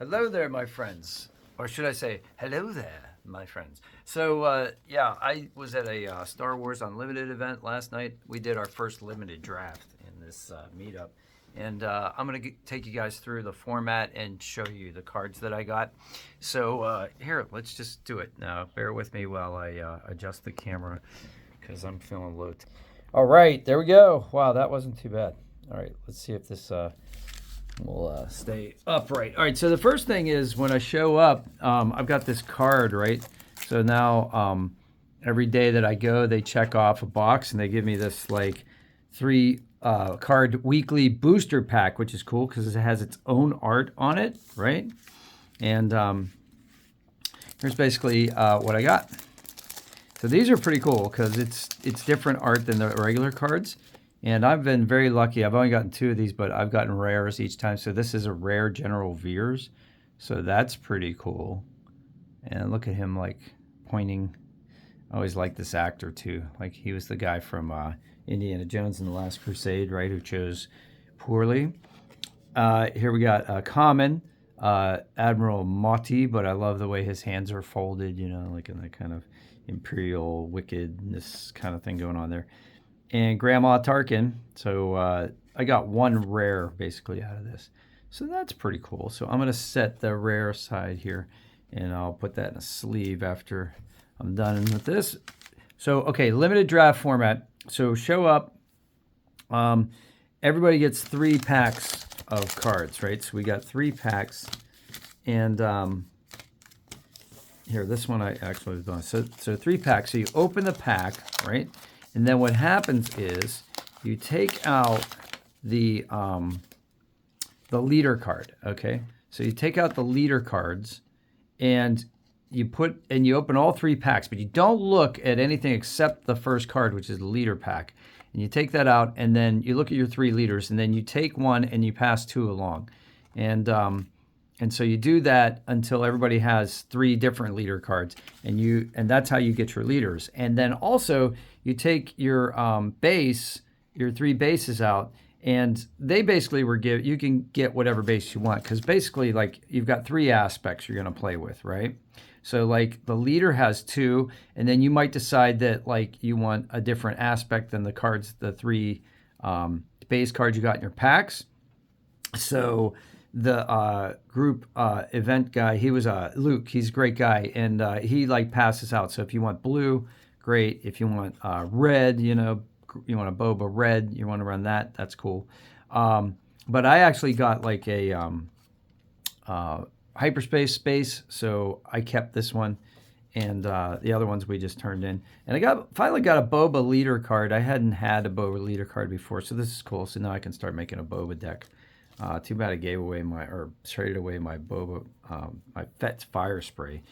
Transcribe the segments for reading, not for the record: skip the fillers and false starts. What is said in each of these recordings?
Hello there, my friends. Or should I say, hello there, my friends. So, yeah, I was at a Star Wars Unlimited event last night. We did our first limited draft in this meetup. And I'm going to take you guys through the format and show you the cards that I got. So, here, let's just do it now. Bear with me while I adjust the camera because I'm feeling low. All right, there we go. Wow, that wasn't too bad. All right, let's see if this we'll stay upright. All right, so the first thing is when I show up, I've got this card, right? So now every day that I go, they check off a box and they give me this like three card weekly booster pack, which is cool because it has its own art on it, right? And here's basically what I got. So these are pretty cool because it's different art than the regular cards. And I've been very lucky. I've only gotten two of these, but I've gotten rares each time. So this is a rare General Veers. So that's pretty cool. And look at him like pointing. I always like this actor too. Like he was the guy from Indiana Jones and the Last Crusade, right? Who chose poorly. Here we got Common, Admiral Motti, but I love the way his hands are folded, you know, like in that kind of imperial wickedness kind of thing going on there. And Grandma Tarkin. So I got one rare basically out of this. So that's pretty cool. So I'm going to set the rare aside here and I'll put that in a sleeve after I'm done with this. So, okay, limited draft format. So show up. Everybody gets 3 packs of cards, right? So we got 3 packs. And here, this one I actually was doing. So 3 packs. So you open the pack, right? And then what happens is you take out the leader card, okay? So you take out the leader cards and you open all 3 packs, but you don't look at anything except the first card, which is the leader pack. And you take that out and then you look at your 3 leaders and then you take one and you pass 2 along. And so you do that until everybody has 3 different leader cards, and that's how you get your leaders. And then also you take your your 3 bases out, and they basically you can get whatever base you want because basically like you've got 3 aspects you're going to play with, right? So like the leader has 2, and then you might decide that like you want a different aspect than the 3 base cards you got in your packs. So the group event guy, he was Luke. He's a great guy, and he like passes out. So if you want blue, great. If you want red, you want a boba red, you want to run that. That's cool. But I actually got like a hyperspace space, so I kept this one, and the other ones we just turned in. And I finally got a boba leader card. I hadn't had a boba leader card before, so this is cool. So now I can start making a boba deck. Too bad I traded away my boba, my Fett's fire spray.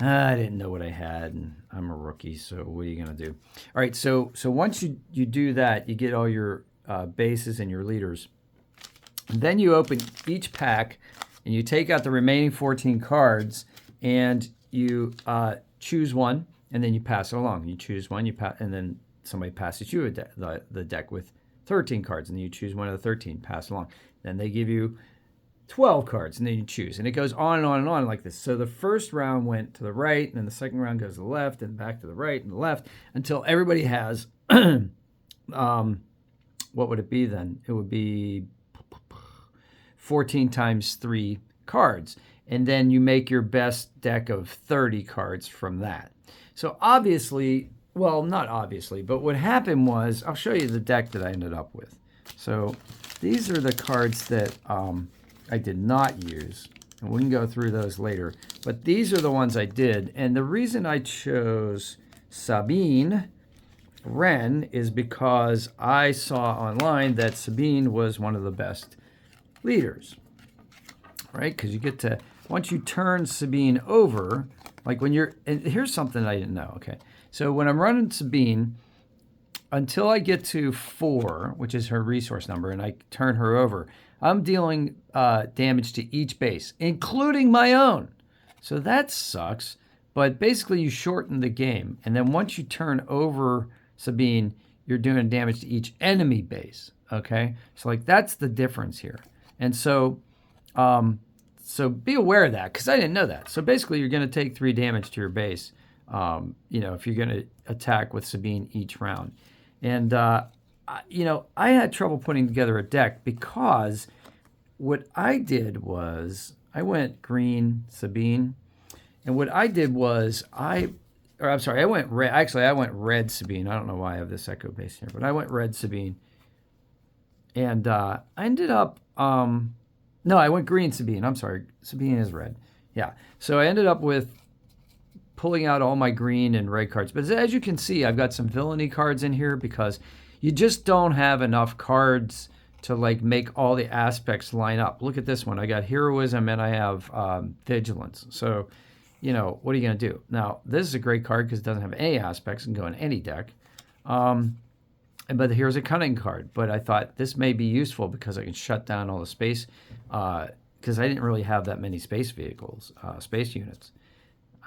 I didn't know what I had, and I'm a rookie, so what are you gonna do? All right, so once you do that, you get all your bases and your leaders. And then you open each pack, and you take out the remaining 14 cards, and you choose one, and then you pass it along. You choose one, and then somebody passes you the deck with 13 cards, and then you choose one of the 13, pass along. Then they give you 12 cards, and then you choose. And it goes on and on and on like this. So the first round went to the right, and then the second round goes to the left, and back to the right and the left, until everybody has, what would it be then? It would be 14 times 3 cards. And then you make your best deck of 30 cards from that. So obviously, well, not obviously, but what happened was, I'll show you the deck that I ended up with. So these are the cards that I did not use, and we can go through those later. But these are the ones I did, and the reason I chose Sabine Wren is because I saw online that Sabine was one of the best leaders, right? Because you get to, once you turn Sabine over, like when and here's something I didn't know, okay? So when I'm running Sabine, until I get to 4, which is her resource number, and I turn her over, I'm dealing damage to each base, including my own. So that sucks. But basically, you shorten the game. And then once you turn over Sabine, you're doing damage to each enemy base. Okay? So, like, that's the difference here. And so So be aware of that because I didn't know that. So basically, you're going to take 3 damage to your base. If you're going to attack with Sabine each round, and I had trouble putting together a deck because what I did was I went green Sabine, and what I did was I went red. Actually, I went red Sabine. I don't know why I have this echo base here, but I went red Sabine, and I ended up. No, I went green Sabine. I'm sorry, Sabine is red. Yeah, so I ended up with pulling out all my green and red cards. But as you can see, I've got some villainy cards in here because you just don't have enough cards to like make all the aspects line up. Look at this one. I got heroism and I have vigilance. So, what are you going to do? Now, this is a great card because it doesn't have any aspects and can go in any deck. But here's a cunning card. But I thought this may be useful because I can shut down all the space because I didn't really have that many space vehicles, space units.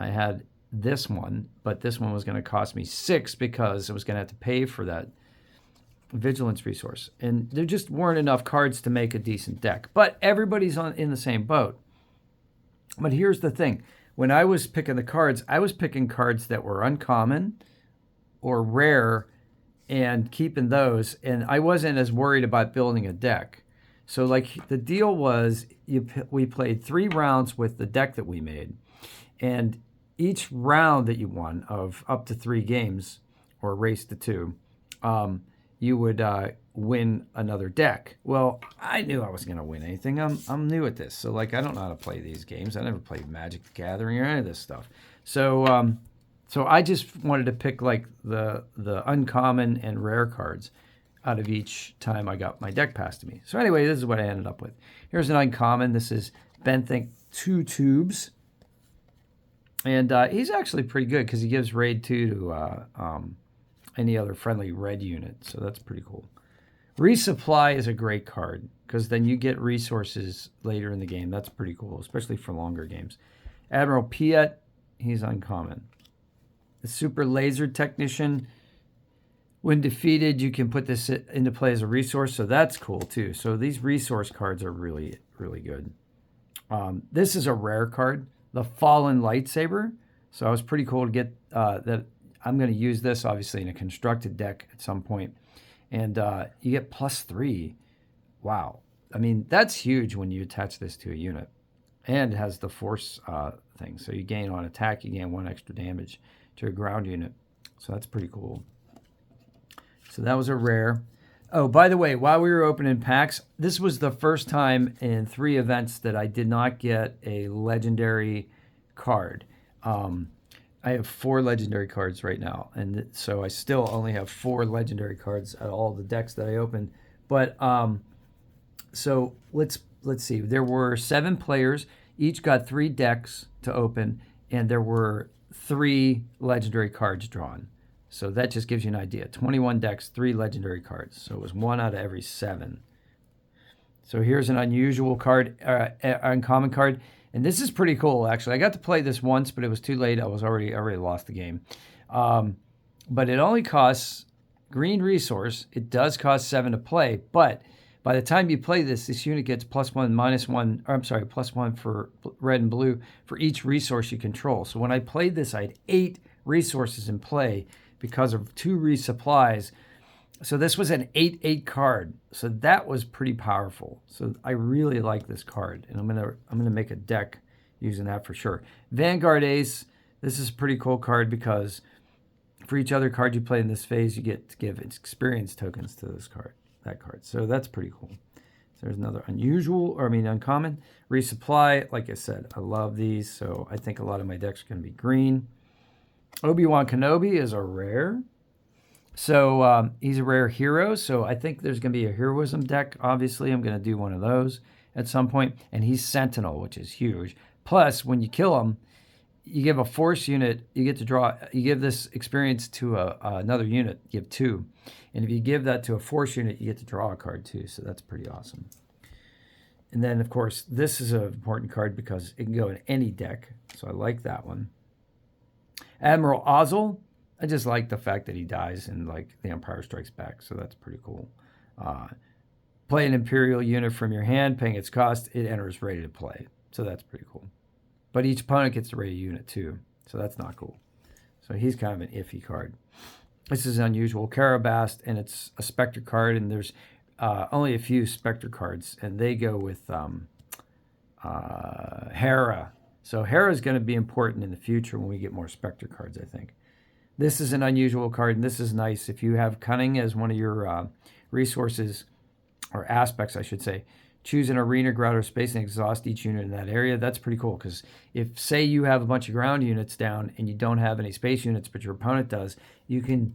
I had this one, but this one was going to cost me 6 because I was going to have to pay for that vigilance resource. And there just weren't enough cards to make a decent deck. But everybody's in the same boat. But here's the thing. When I was picking the cards, I was picking cards that were uncommon or rare and keeping those. And I wasn't as worried about building a deck. So like the deal was we played 3 rounds with the deck that we made. And each round that you won of up to 3 games or race to 2, you would win another deck. Well, I knew I wasn't going to win anything. I'm new at this. So like I don't know how to play these games. I never played Magic the Gathering or any of this stuff. So so I just wanted to pick like the uncommon and rare cards out of each time I got my deck passed to me. So anyway, this is what I ended up with. Here's an uncommon. This is Benthink 2 Tubes. And he's actually pretty good because he gives raid 2 to any other friendly red unit. So that's pretty cool. Resupply is a great card because then you get resources later in the game. That's pretty cool, especially for longer games. Admiral Piet, he's uncommon. The Super Laser Technician, when defeated, you can put this into play as a resource. So that's cool too. So these resource cards are really, really good. This is a rare card. The Fallen Lightsaber. So it was pretty cool to get that. I'm going to use this, obviously, in a constructed deck at some point. And you get +3. Wow. I mean, that's huge when you attach this to a unit. And it has the force thing. So you gain on attack, you gain 1 extra damage to a ground unit. So that's pretty cool. So that was a rare. Oh, by the way, while we were opening packs, this was the first time in 3 events that I did not get a legendary card. I have 4 legendary cards right now, and so I still only have 4 legendary cards at all the decks that I opened. But so let's see. There were 7 players. Each got 3 decks to open, and there were 3 legendary cards drawn. So that just gives you an idea. 21 decks, 3 legendary cards. So it was 1 out of every 7. So here's an unusual card, uncommon card. And this is pretty cool, actually. I got to play this once, but it was too late. I already lost the game. But it only costs green resource. It does cost 7 to play. But by the time you play this unit gets +1, -1, or I'm sorry, +1 for red and blue for each resource you control. So when I played this, I had 8 resources in play because of 2 resupplies. So this was an 8/8 card. So that was pretty powerful. So I really like this card, and I'm gonna make a deck using that for sure. Vanguard Ace. This is a pretty cool card because for each other card you play in this phase, you get to give experience tokens to that card. So that's pretty cool. So there's another uncommon. Resupply. Like I said, I love these. So I think a lot of my decks are gonna be green. Obi-Wan Kenobi is a rare. So he's a rare hero. So I think there's going to be a heroism deck. Obviously, I'm going to do one of those at some point. And he's Sentinel, which is huge. Plus, when you kill him, you give a force unit. You get to draw. You give this experience to another unit. You give 2. And if you give that to a force unit, you get to draw a card too. So that's pretty awesome. And then, of course, this is an important card because it can go in any deck. So I like that one. Admiral Ozzel. I just like the fact that he dies in like The Empire Strikes Back, so that's pretty cool. Play an Imperial unit from your hand, paying its cost, it enters ready to play. So that's pretty cool. But each opponent gets to raid a unit too. So that's not cool. So he's kind of an iffy card. This is unusual. Karabast, and it's a Spectre card, and there's only a few Spectre cards, and they go with Hera. So Hera is going to be important in the future when we get more Spectre cards, I think. This is an unusual card, and this is nice. If you have Cunning as one of your resources, or aspects, I should say, choose an arena, ground, or space and exhaust each unit in that area. That's pretty cool, because if, say, you have a bunch of ground units down and you don't have any space units, but your opponent does, you can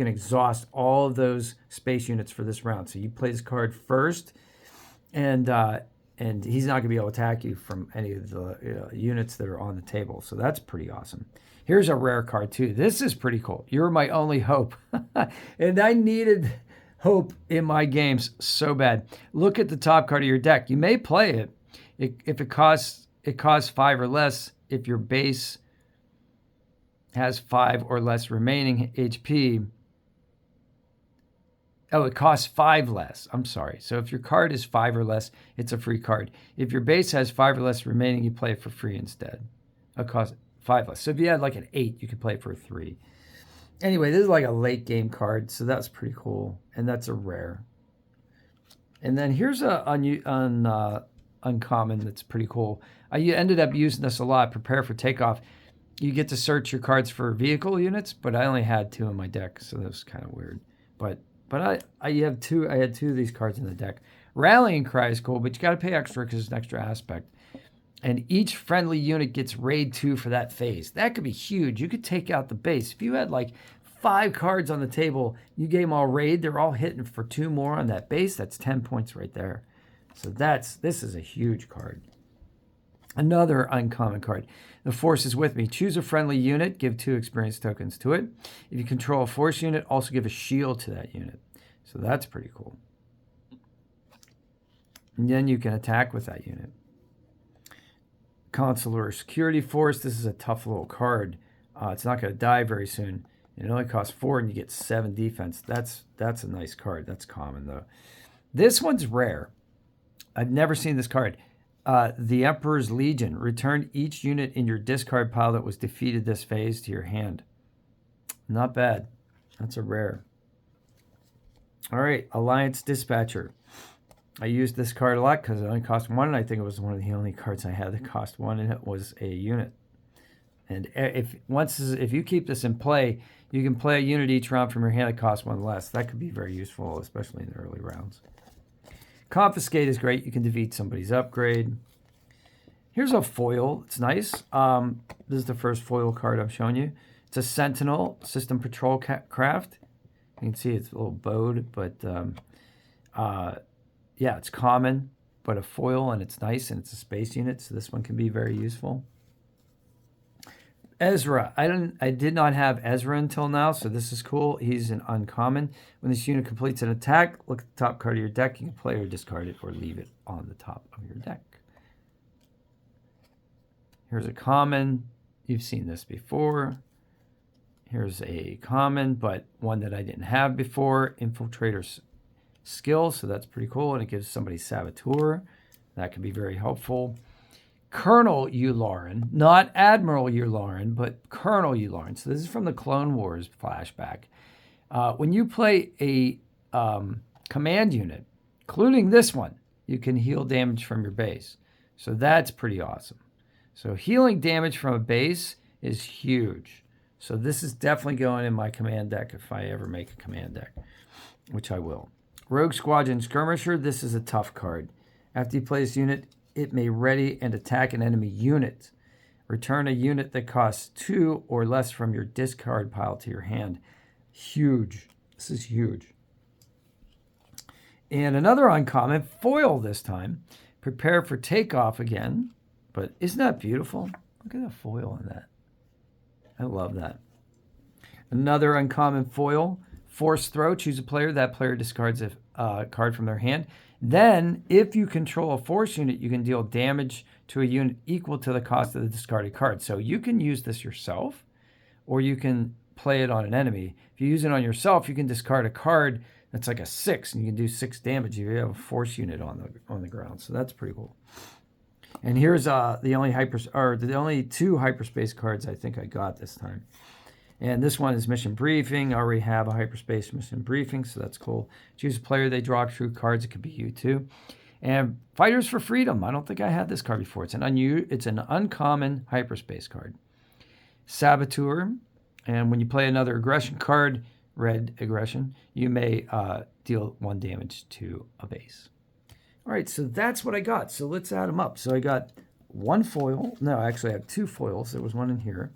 exhaust all of those space units for this round. So you play this card first, and he's not going to be able to attack you from any of the units that are on the table. So that's pretty awesome. Here's a rare card too. This is pretty cool. You're my only hope. And I needed hope in my games so bad. Look at the top card of your deck. You may play it if it costs 5 or less. If your base has 5 or less remaining HP. Oh, it costs 5 less. I'm sorry. So if your card is 5 or less, it's a free card. If your base has 5 or less remaining, you play it for free instead. It costs 5 less. So if you had like an 8, you could play it for 3. Anyway, this is like a late game card, so that's pretty cool. And that's a rare. And then here's a uncommon that's pretty cool. I ended up using this a lot. Prepare for takeoff. You get to search your cards for vehicle units, but I only had 2 in my deck, so that was kind of weird. But I had 2 of these cards in the deck. Rallying Cry is cool, but you got to pay extra because it's an extra aspect. And each friendly unit gets raid 2 for that phase. That could be huge. You could take out the base. If you had like 5 cards on the table, you gave them all raid, they're all hitting for 2 more on that base. That's 10 points right there. So this is a huge card. Another uncommon card. The Force is with me. Choose a friendly unit. Give 2 experience tokens to it. If you control a Force unit, also give a shield to that unit. So that's pretty cool. And then you can attack with that unit. Consular Security Force. This is a tough little card. It's not going to die very soon. It only costs 4 and you get 7 defense. That's a nice card. That's common though. This one's rare. I've never seen this card. The Emperor's Legion. Return each unit in your discard pile that was defeated this phase to your hand. Not bad. That's a rare. All right, Alliance Dispatcher. I used this card a lot because it only cost 1, and I think it was one of the only cards I had that cost 1, and it was a unit. And if you keep this in play, you can play a unit each round from your hand that costs 1 less. That could be very useful, especially in the early rounds. Confiscate is great. You can defeat somebody's upgrade. Here's a foil. It's nice. This is the first foil card I'm showing you. It's a Sentinel System Patrol Craft. You can see it's a little bowed, but yeah, it's common, but a foil, and it's nice, and it's a space unit, so this one can be very useful. Ezra. I did not have Ezra until now, so this is cool. He's an uncommon. When this unit completes an attack, look at the top card of your deck. You can play or discard it or leave it on the top of your deck. Here's a common. You've seen this before. Here's a common, but one that I didn't have before. Infiltrator's Skill, so that's pretty cool, and it gives somebody Saboteur. That can be very helpful. Colonel Yularen, not Admiral Yularen, but Colonel Yularen. So this is from the Clone Wars flashback. When you play a command unit, including this one, you can heal damage from your base. So that's pretty awesome. So healing damage from a base is huge. So this is definitely going in my command deck if I ever make a command deck, which I will. Rogue Squadron Skirmisher, this is a tough card. After you play this unit, it may ready and attack an enemy unit. Return a unit that costs 2 or less from your discard pile to your hand. Huge. This is huge. And another uncommon, foil this time. Prepare for takeoff again. But isn't that beautiful? Look at the foil in that. I love that. Another uncommon foil. Force Throw. Choose a player. That player discards a card from their hand. Then, if you control a force unit, you can deal damage to a unit equal to the cost of the discarded card. So you can use this yourself, or you can play it on an enemy. If you use it on yourself, you can discard a card that's like a 6, and you can do 6 damage if you have a force unit on the ground. So that's pretty cool. And here's the only two hyperspace cards I think I got this time. And this one is Mission Briefing. I already have a hyperspace Mission Briefing, so that's cool. Choose a player, they draw 2 cards. It could be you too. And Fighters for Freedom. I don't think I had this card before. It's an uncommon hyperspace card. Saboteur. And when you play another aggression card, red aggression, you may deal 1 damage to a base. All right, so that's what I got. So let's add them up. So I got 1 foil. No, actually I have 2 foils. There was 1 in here.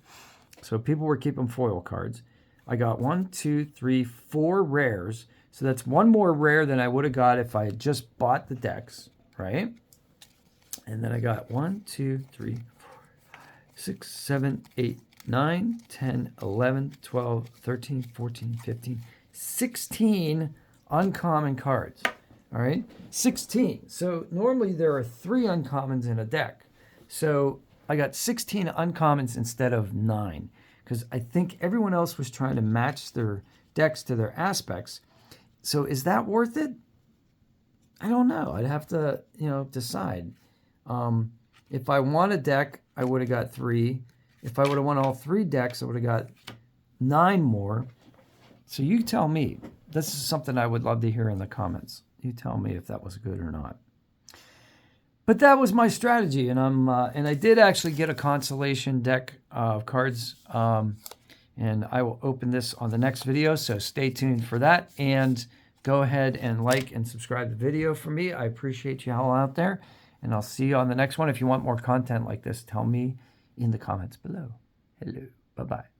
So people were keeping foil cards. I got 1, 2, 3, 4 rares. So that's 1 more rare than I would have got if I had just bought the decks, right? And then I got 1, 2, 3, 4, 5, 6, 7, 8, 9, 10, 11, 12, 13, 14, 15, 16 uncommon cards. All right, 16. So normally there are 3 uncommons in a deck. So I got 16 uncommons instead of 9 because I think everyone else was trying to match their decks to their aspects. So is that worth it? I don't know. I'd have to, decide. If I won a deck, I would have got 3. If I would have won all 3 decks, I would have got 9 more. So you tell me. This is something I would love to hear in the comments. You tell me if that was good or not. But that was my strategy, and I did actually get a consolation deck of cards, and I will open this on the next video. So stay tuned for that, and go ahead and like and subscribe to the video for me. I appreciate you all out there, and I'll see you on the next one. If you want more content like this, tell me in the comments below. Hello, bye bye.